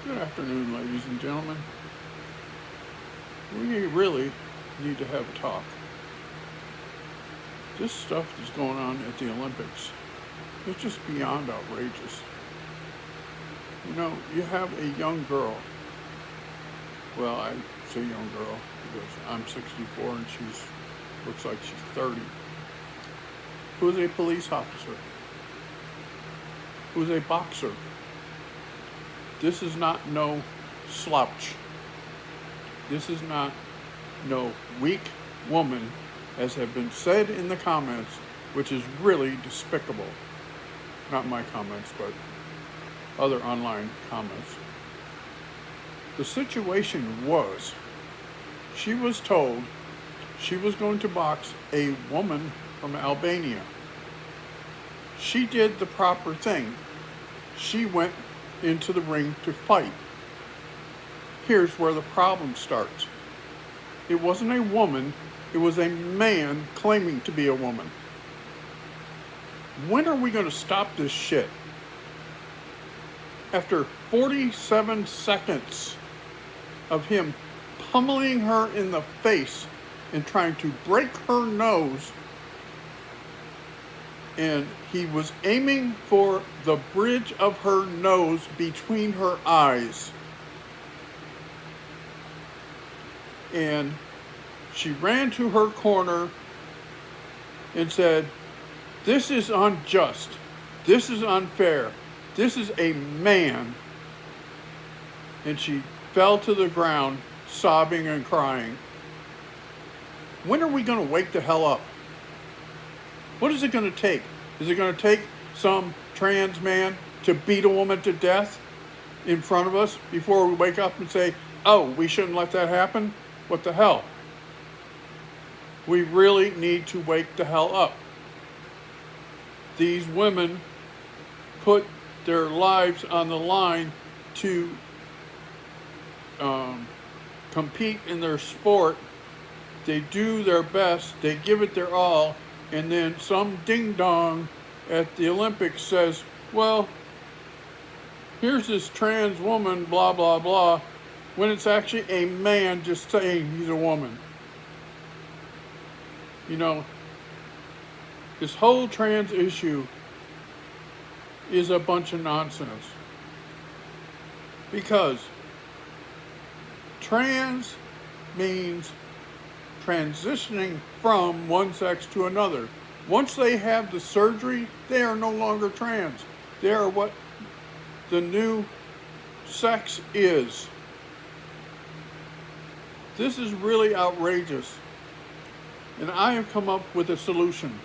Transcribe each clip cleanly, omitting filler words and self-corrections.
Good afternoon, ladies and gentlemen. We really need to have a talk. This stuff that's going on at the Olympics is just beyond outrageous. You know, you have a young girl. Well, I say young girl because I'm 64 and she's looks like she's 30. Who is a police officer? Who is a boxer? This is not no slouch. This is not no weak woman, as have been said in the comments, which is really despicable. Not my comments, but other online comments. The situation was, she was told she was going to box a woman from Albania. She did the proper thing. She went into the ring to fight. Here's where the problem starts. It wasn't a woman, it was a man claiming to be a woman. When are we going to stop this shit? After 47 seconds of him pummeling her in the face and trying to break her nose, and he was aiming for the bridge of her nose between her eyes. And she ran to her corner and said, "This is unjust. This is unfair. This is a man." And she fell to the ground, sobbing and crying. When are we going to wake the hell up? What is it going to take? Is it going to take some trans man to beat a woman to death in front of us before we wake up and say, oh, we shouldn't let that happen? What the hell? We really need to wake the hell up. These women put their lives on the line to compete in their sport. They do their best, they give it their all, and then some ding-dong at the Olympics says, well, here's this trans woman, blah, blah, blah, when it's actually a man just saying he's a woman. You know, this whole trans issue is a bunch of nonsense. Because trans means transitioning from one sex to another. Once they have the surgery, they are no longer trans. They are what the new sex is. This is really outrageous. And I have come up with a solution.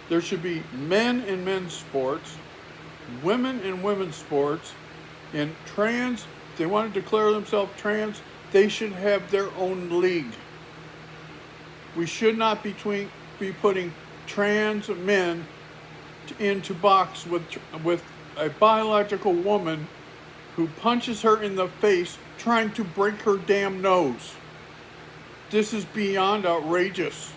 There should be men in men's sports, women in women's sports, and trans, if they want to declare themselves trans, they should have their own league. We should not be putting trans men into box with a biological woman who punches her in the face trying to break her damn nose. This is beyond outrageous.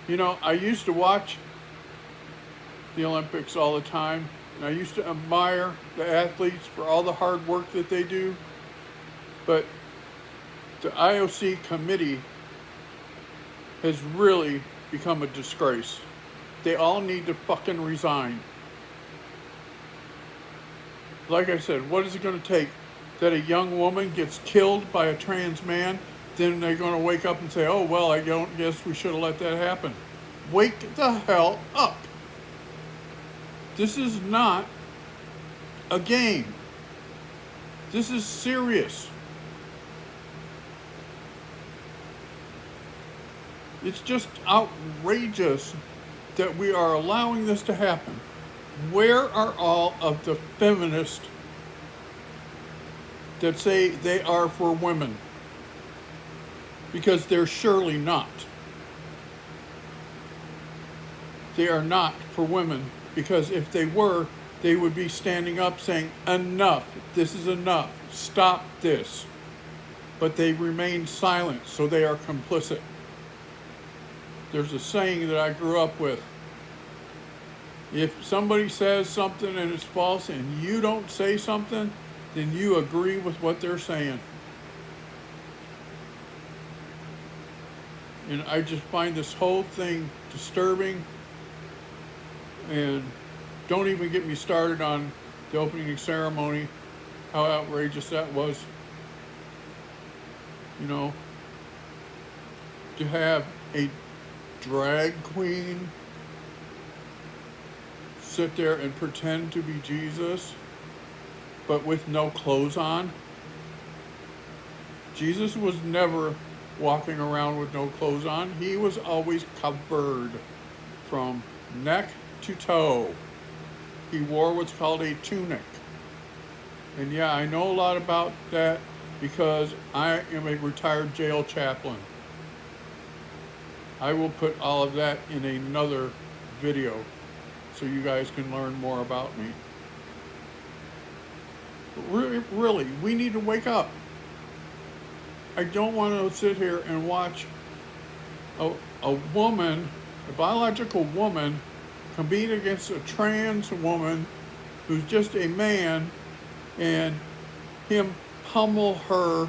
You know, I used to watch the Olympics all the time, and I used to admire the athletes for all the hard work that they do. But the IOC committee has really become a disgrace. They all need to fucking resign. Like I said, what is it going to take that a young woman gets killed by a trans man? Then they're going to wake up and say, oh, well, I don't guess we should have let that happen. Wake the hell up. This is not a game. This is serious. It's just outrageous that we are allowing this to happen. Where are all of the feminists that say they are for women? Because they're surely not. They are not for women, because if they were, they would be standing up saying, enough, this is enough, stop this. But they remain silent, so they are complicit. There's a saying that I grew up with. If somebody says something and it's false and you don't say something, then you agree with what they're saying. And I just find this whole thing disturbing. And don't even get me started on the opening ceremony, how outrageous that was. You know, to have a drag queen sit there and pretend to be Jesus, but with no clothes on. Jesus was never walking around with no clothes on. He was always covered from neck to toe. He wore what's called a tunic. And yeah, I know a lot about that because I am a retired jail chaplain. I will put all of that in another video so you guys can learn more about me. But really, we need to wake up. I don't want to sit here and watch a woman, a biological woman, compete against a trans woman who's just a man, and him pummel her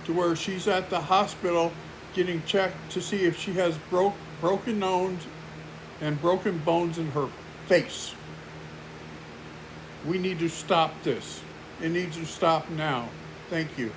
to where she's at the hospital getting checked to see if she has broken bones and broken bones in her face. We need to stop this. It needs to stop now. Thank you.